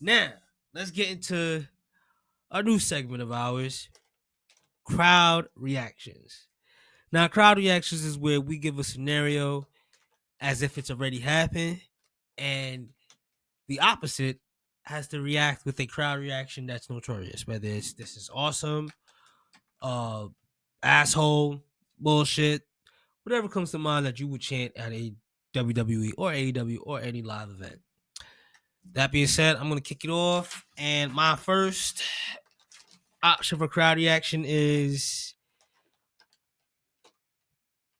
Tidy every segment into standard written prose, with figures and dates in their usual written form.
Now, let's get into a new segment of ours, crowd reactions. Now, crowd reactions is where we give a scenario as if it's already happened, and the opposite has to react with a crowd reaction that's notorious, whether it's "this is awesome," uh, "asshole," "bullshit," whatever comes to mind that you would chant at a WWE or AEW or any live event. That being said, I'm gonna kick it off, and my first option for crowd reaction is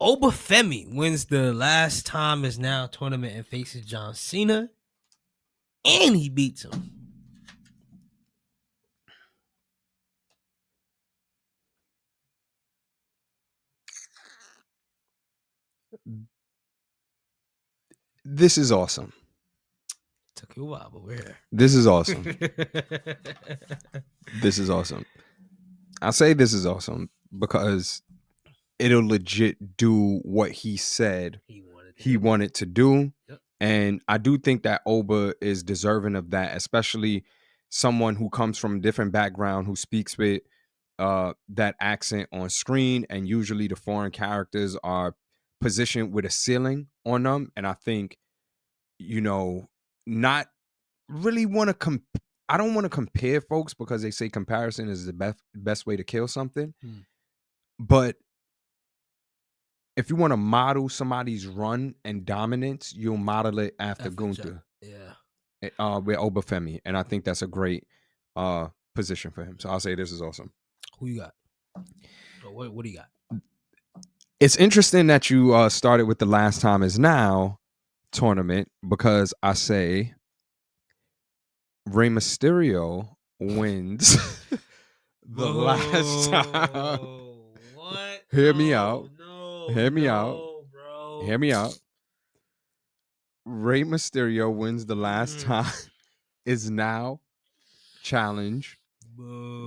Obafemi wins the last time is now tournament and faces John Cena, and he beats him. This is awesome. Took you a while, but we're here. This is awesome. This is awesome. I say this is awesome because it'll legit do what he said he wanted to do. Yep. And I do think that Oba is deserving of that, especially someone who comes from a different background, who speaks with that accent on screen. And usually the foreign characters are positioned with a ceiling on them. And I think, not really want to I don't want to compare folks because they say comparison is the best way to kill something. But if you want to model somebody's run and dominance, you'll model it after Gunther. Yeah. With Obafemi. And I think that's a great position for him. So I'll say this is awesome. Who you got? What do you got? It's interesting that you started with the last time is now tournament because I say Rey Mysterio wins the last time. What? Hear me out. Hear me out. Bro. Hear me out. Rey Mysterio wins the last time. Is now challenge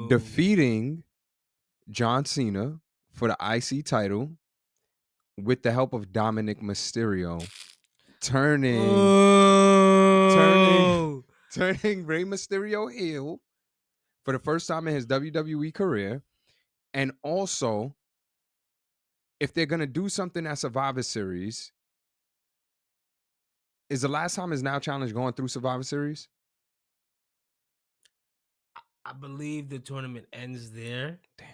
defeating John Cena for the IC title with the help of Dominic Mysterio, turning Rey Mysterio heel for the first time in his WWE career. And also, if they're gonna do something at Survivor Series, is the last time is now challenge going through Survivor Series? I believe the tournament ends there. Damn.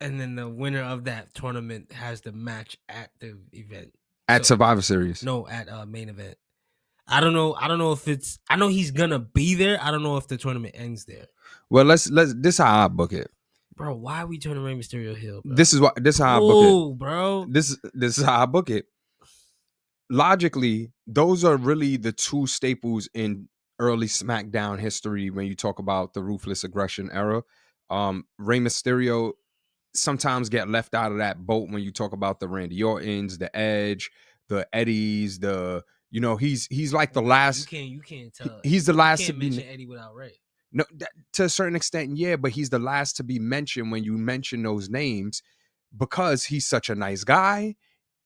And then the winner of that tournament has the match at the event. At Survivor Series? No, at main event. I don't know if it's. I know he's gonna be there. I don't know if the tournament ends there. Well, let's. This is how I book it, bro. Why are we turning Rey Mysterio heel? Bro? This is how I book it, bro. This is how I book it. Logically, those are really the two staples in early SmackDown history when you talk about the ruthless aggression era. Rey Mysterio sometimes get left out of that boat when you talk about the Randy Ortons, the Edge, the Eddies, he's like the last. You can't tell. He's the last to to be mention Eddie without Ray. No, to a certain extent, yeah, but he's the last to be mentioned when you mention those names because he's such a nice guy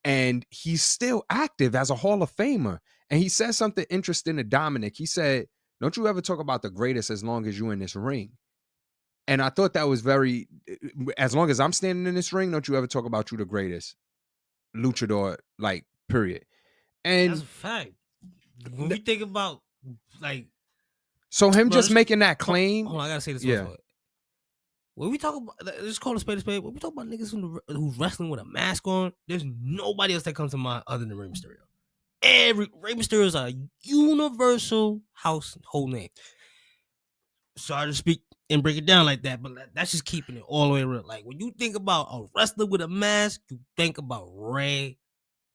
and he's still active as a Hall of Famer. And he said something interesting to Dominic. He said, "Don't you ever talk about the greatest as long as you're in this ring." And I thought that was very, as long as I'm standing in this ring, don't you ever talk about you the greatest luchador, like, period. And that's a fact. When we think about, like, so him just making that claim. Hold on, I gotta say this. Yeah. When we talk about, let's call a spade a spade. When we talk about niggas who's wrestling with a mask on, there's nobody else that comes to mind other than Rey Mysterio. Rey Mysterio is a universal household name. Sorry to speak and break it down like that, but that's just keeping it all the way real. Like, when you think about a wrestler with a mask, you think about Rey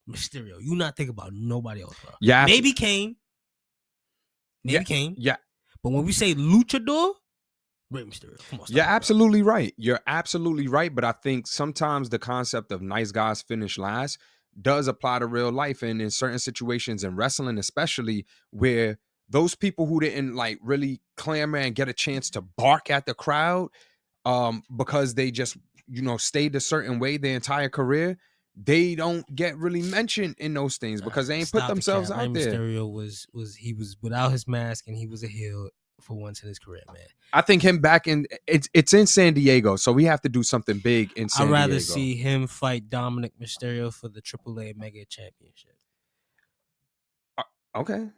Mysterio. You not think about nobody else, bro. Yeah, maybe Kane. Kane. Yeah. But when we say luchador, Rey Mysterio. Come on, You're absolutely right. You're absolutely right. But I think sometimes the concept of nice guys finish last does apply to real life, and in certain situations in wrestling, especially where those people who didn't like really clamor and get a chance to bark at the crowd, because they just stayed a certain way their entire career, they don't get really mentioned in those things because they ain't put Stop the themselves cap. Rey out there. Mysterio was he was without his mask and he was a heel for once in his career, man. I think him back in it's in San Diego, so we have to do something big in I'd San rather Diego. see him fight Dominic Mysterio for the AAA Mega Championship. Okay.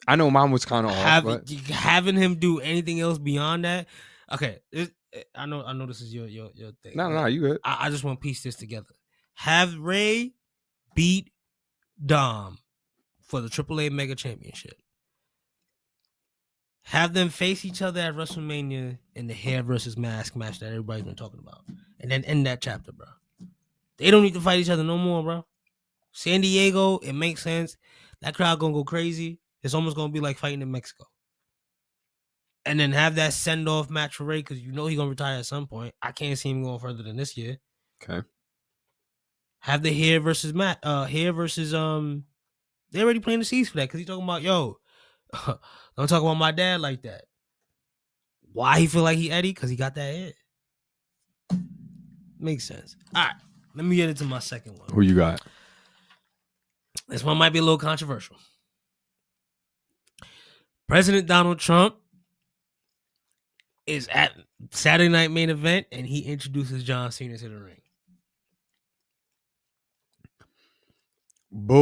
I know mine was kind of off, but Having him do anything else beyond that. Okay, I know this is your thing. no, you good. I just want to piece this together. Have Ray beat Dom for the AAA Mega Championship. Have them face each other at WrestleMania in the hair versus mask match that everybody's been talking about, and then end that chapter, bro. They don't need to fight each other no more, bro. San Diego, it makes sense. That crowd gonna go crazy. It's almost gonna be like fighting in Mexico. And then have that send off match for Ray because you know he's gonna retire at some point. I can't see him going further than this year. Okay. Have the hair versus Matt. Hair versus They already playing the seeds for that because he's talking about don't talk about my dad like that. Why he feel like he Eddie? Because he got that hair. Makes sense. All right, let me get into my second one. Who you got? This one might be a little controversial. President Donald Trump is at Saturday Night Main Event and he introduces John Cena to the ring. Boo.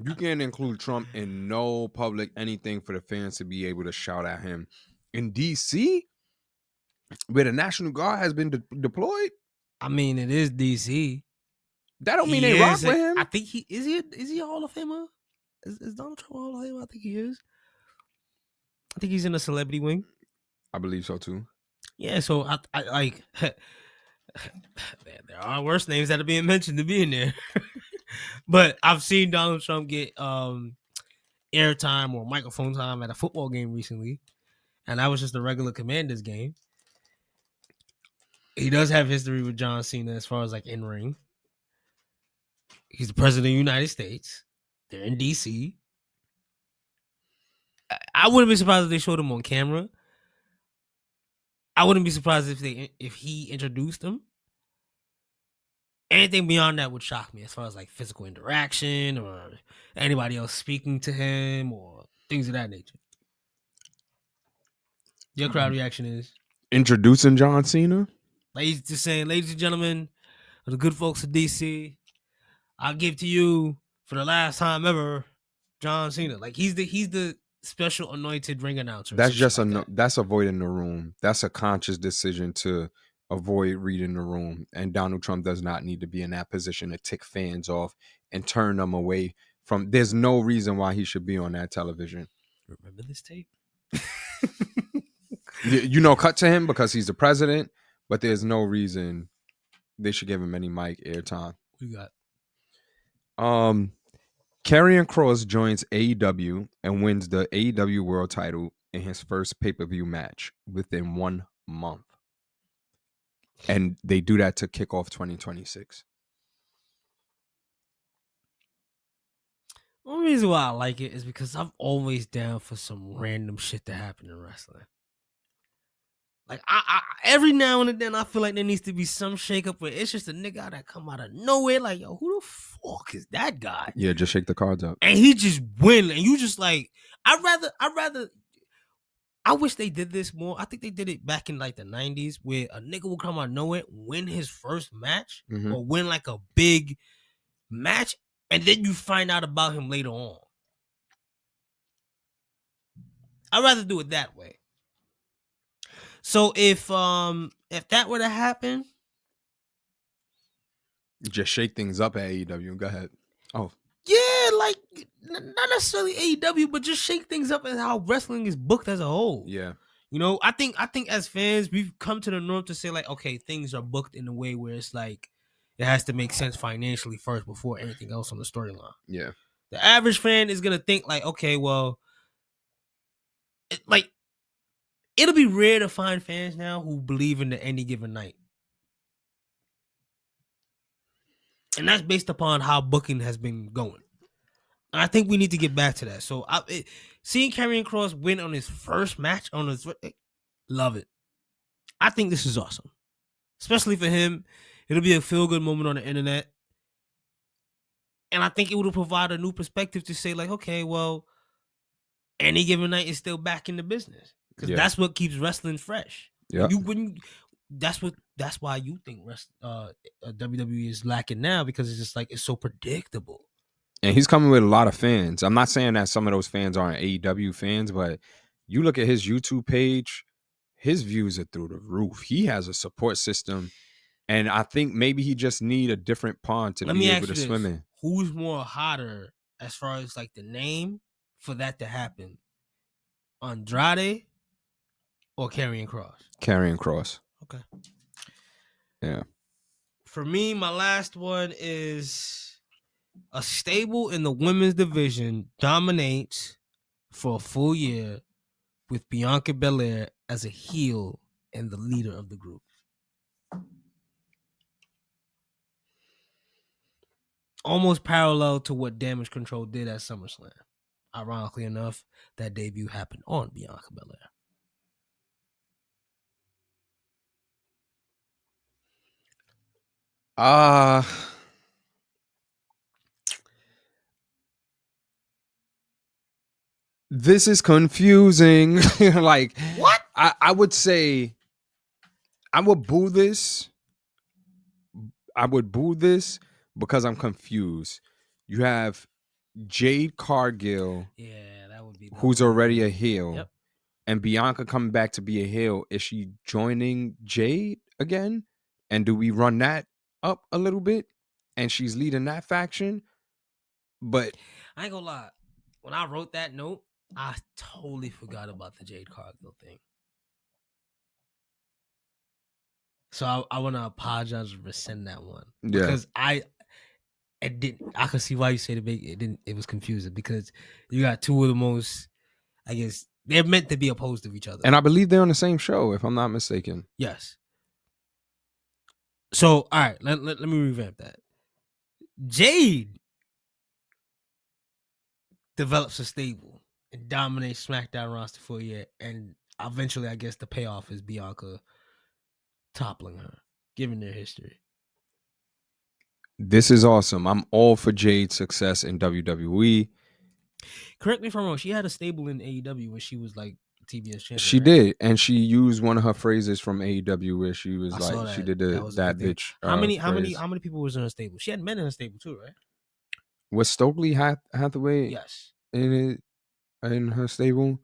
You can't include Trump in no public anything for the fans to be able to shout at him. In DC, where the National Guard has been deployed, I mean, it is DC. that don't mean they rock with him. I think he is he a Hall of Famer? Is Donald Trump a Hall of Famer? I think he is. I think he's in a celebrity wing. I believe so too. Yeah, so I like there are worse names that are being mentioned to be in there. But I've seen Donald Trump get airtime or microphone time at a football game recently. And that was just a regular Commanders game. He does have history with John Cena as far as like in ring. He's the president of the United States. They're in DC. I wouldn't be surprised if they showed him on camera. I wouldn't be surprised if he introduced him. Anything beyond that would shock me as far as like physical interaction or anybody else speaking to him or things of that nature. Your crowd reaction is introducing John Cena. Just saying, ladies and gentlemen, the good folks of DC, I'll give to you for the last time ever, John Cena. Like he's the special anointed ring announcer. That's just that's avoiding the room. That's a conscious decision to avoid reading the room. And Donald Trump does not need to be in that position to tick fans off and turn them away from. There's no reason why he should be on that television. Remember this tape? Cut to him because he's the president, but there's no reason they should give him any mic airtime. We got Karrion Kross joins AEW and wins the AEW World Title in his first pay-per-view match within 1 month. And they do that to kick off 2026. The only reason why I like it is because I'm always down for some random shit to happen in wrestling. Like I every now and then I feel like there needs to be some shakeup where it's just a nigga that come out of nowhere. Like, yo, who the fuck is that guy? Yeah, just shake the cards up. And he just win. And you just like, I wish they did this more. I think they did it back in like the 90s where a nigga will come out of nowhere, win his first match or win like a big match, and then you find out about him later on. I'd rather do it that way. So if that were to happen, just shake things up at AEW. Go ahead. Oh. Yeah, like not necessarily AEW, but just shake things up as how wrestling is booked as a whole. Yeah. I think as fans, we've come to the norm to say like, okay, things are booked in a way where it's like it has to make sense financially first before anything else on the storyline. Yeah. The average fan is gonna think like, okay, well, it'll be rare to find fans now who believe in the any given night. And that's based upon how booking has been going. And I think we need to get back to that. So seeing Karrion Kross win on his first match, love it. I think this is awesome. especially for him. It'll be a feel good moment on the internet, and I think it would provide a new perspective to say like, okay, well, any given night is still back in the business because Yeah. that's what keeps wrestling fresh. Yeah. That's why you think WWE is lacking now because it's just like it's so predictable. And he's coming with a lot of fans. I'm not saying that some of those fans aren't AEW fans, but you look at his YouTube page, his views are through the roof. He has a support system, and I think maybe he just need a different pond to Let be me able ask to you swim this: in. who's more hotter as far as like the name for that to happen, Andrade or Karrion Cross? Carrying Cross. Okay. Yeah. For me, my last one is a stable in the women's division dominates for a full year with Bianca Belair as a heel and the leader of the group. Almost parallel to what Damage Control did at SummerSlam. Ironically enough, that debut happened on Bianca Belair. This is confusing. Like, What? I would say I would boo this. I would boo this because I'm confused. You have Jade Cargill, Yeah, that would be who's already a heel, Yep. and Bianca coming back to be a heel. Is she joining Jade again? And do we run that up a little bit? And she's leading that faction. But I ain't gonna lie. When I wrote that note, I totally forgot about the Jade Cargill thing. So I want to apologize and rescind that one yeah, because it didn't. I could see why you say it didn't. It was confusing because you got two of the most. I guess they're meant to be opposed to each other. and I believe they're on the same show, if I'm not mistaken. Yes. So all right, let me revamp that. Jade develops a stable and dominates SmackDown roster for a year, and eventually, I guess the payoff is Bianca toppling her, given their history. This is awesome. I'm all for Jade's success in WWE. Correct me if I'm wrong. She had a stable in AEW when she was like TBS champion. She right? did, and she used one of her phrases from AEW where she was I like, saw she that. did That was a that good thing. bitch. How many people was in her stable? She had men in her stable too, right? Was Stokely Hathaway Yes. in it in her stable?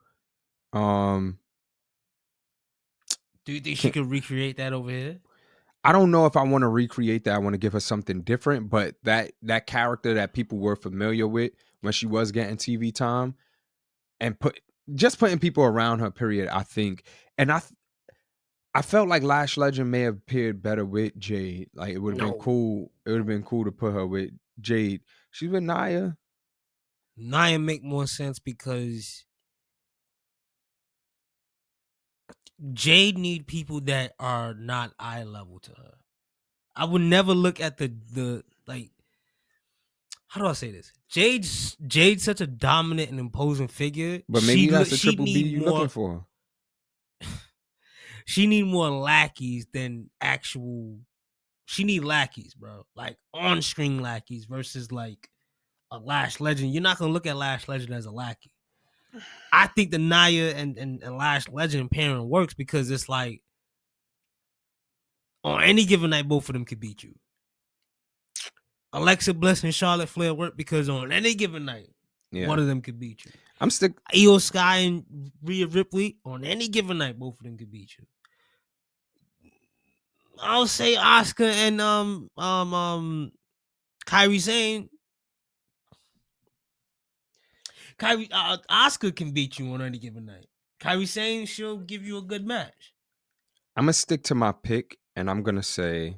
Do you think she Can, could recreate that over here? I don't know if I want to recreate that. I want to give her something different, but that character that people were familiar with when she was getting TV time and putting people around her. Period. I think, and I felt like Lash Legend may have appeared better with Jade. Like it would have been No. cool. It would have been cool to put her with Jade. She's with Nia. Nia make more sense because Jade need people that are not eye level to her. I would never look at the like. How do I say this? Jade's such a dominant and imposing figure. But maybe that's the She triple B need you looking more. for. She need more lackeys than actual. She need lackeys, bro. Like on screen lackeys versus like a Lash Legend. You're not gonna look at Lash Legend as a lackey. I think the Nia and Lash Legend pairing works because it's like on any given night, both of them could beat you. Alexa Bliss and Charlotte Flair work because on any given night, Yeah, one of them could beat you. I'm stick. Io Sky and Rhea Ripley on any given night, both of them could beat you. I'll say Oscar and Kyrie Sane. Oscar can beat you on any given night. Kyrie Sane, she'll give you a good match. I'm gonna stick to my pick, and I'm gonna say.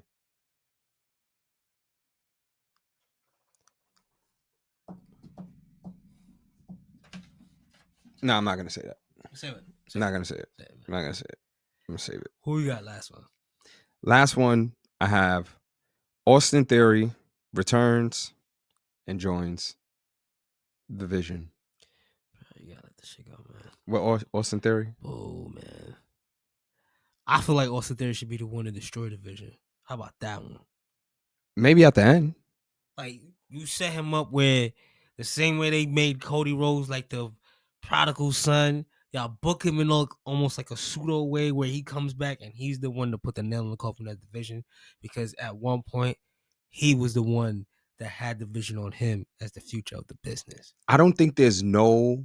No, I'm not gonna say that. Say it. I'm not gonna say it. Say it, I'm not gonna say it. I'm gonna save it. Who you got last one? Last one I have Austin Theory returns and joins the Vision. You gotta let this shit go, man. What Austin Theory? Oh man. I feel like Austin Theory should be the one to destroy the Vision. How about that one? Maybe at the end. Like you set him up where the same way they made Cody Rhodes like the prodigal son, y'all book him in almost like a pseudo way where he comes back and he's the one to put the nail in the coffin of the Vision, because at one point he was the one that had the Vision on him as the future of the business. I don't think there's no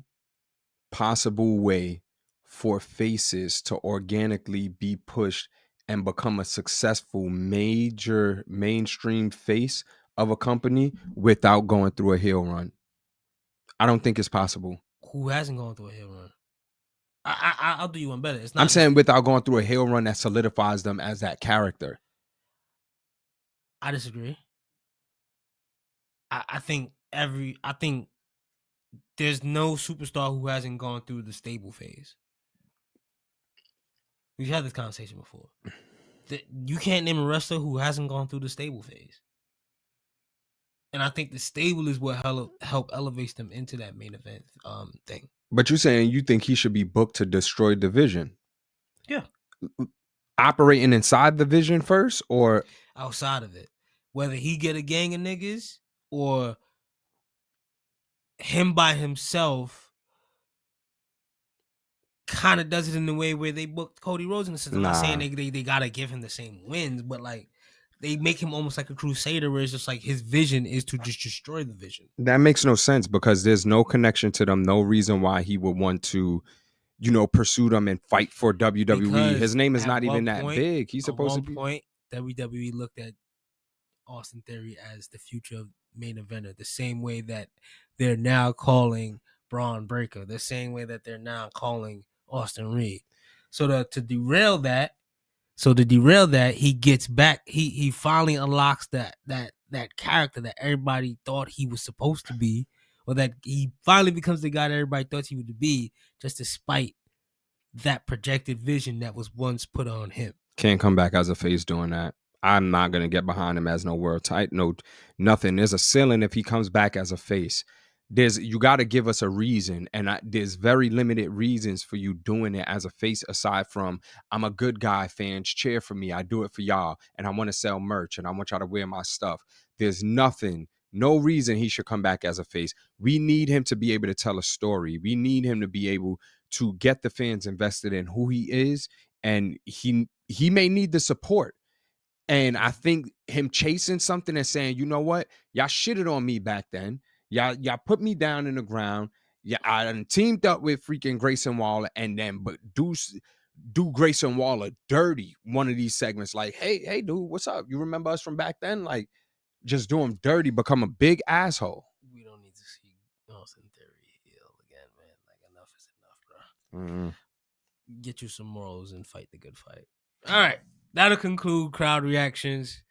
possible way for faces to organically be pushed and become a successful major mainstream face of a company without going through a heel run. I don't think it's possible. Who hasn't gone through a heel run? I'll do you one better. It's I'm not saying just. without going through a heel run that solidifies them as that character. I disagree. I think there's no superstar who hasn't gone through the stable phase. We've had this conversation before. You can't name a wrestler who hasn't gone through the stable phase. And I think the stable is what help elevates them into that main event thing. But you're saying you think he should be booked to destroy the Vision. Yeah. Operating inside the Vision first, or Outside of it, whether he get a gang of niggas or him by himself, kind of does it in the way where they booked Cody Rhodes in the sense. I'm not saying they gotta give him the same wins, but like they make him almost like a crusader where it's just like his vision is to just destroy the Vision. That makes no sense because there's no connection to them, no reason why he would want to, pursue them and fight for WWE. His Because name is at not even one that point, big. He's supposed to be. WWE looked at Austin Theory as the future main eventer, the same way that they're now calling Braun Breaker, the same way that they're now calling Austin Reed. So to derail that, he gets back. He finally unlocks that character that everybody thought he was supposed to be, or that he finally becomes the guy that everybody thought he would be, just despite that projected vision that was once put on him. Can't come back as a face doing that. I'm not gonna get behind him as no world tight, no nothing. There's a ceiling if he comes back as a face. You got to give us a reason, and there's very limited reasons for you doing it as a face. Aside from I'm a good guy, fans cheer for me, I do it for y'all, and I want to sell merch, and I want y'all to wear my stuff. There's nothing, no reason he should come back as a face. We need him to be able to tell a story. We need him to be able to get the fans invested in who he is, and he may need the support. And I think him chasing something and saying, you know what, y'all shitted on me back then. Y'all put me down in the ground. Yeah, I done teamed up with freaking Grayson Waller, and then but do Grayson Waller dirty one of these segments. Like, hey, dude, what's up? You remember us from back then? Like, just do him dirty, become a big asshole. We don't need to see Austin Theory heal again, man. Like enough is enough, bro. Get you some morals and fight the good fight. All right, that'll conclude crowd reactions.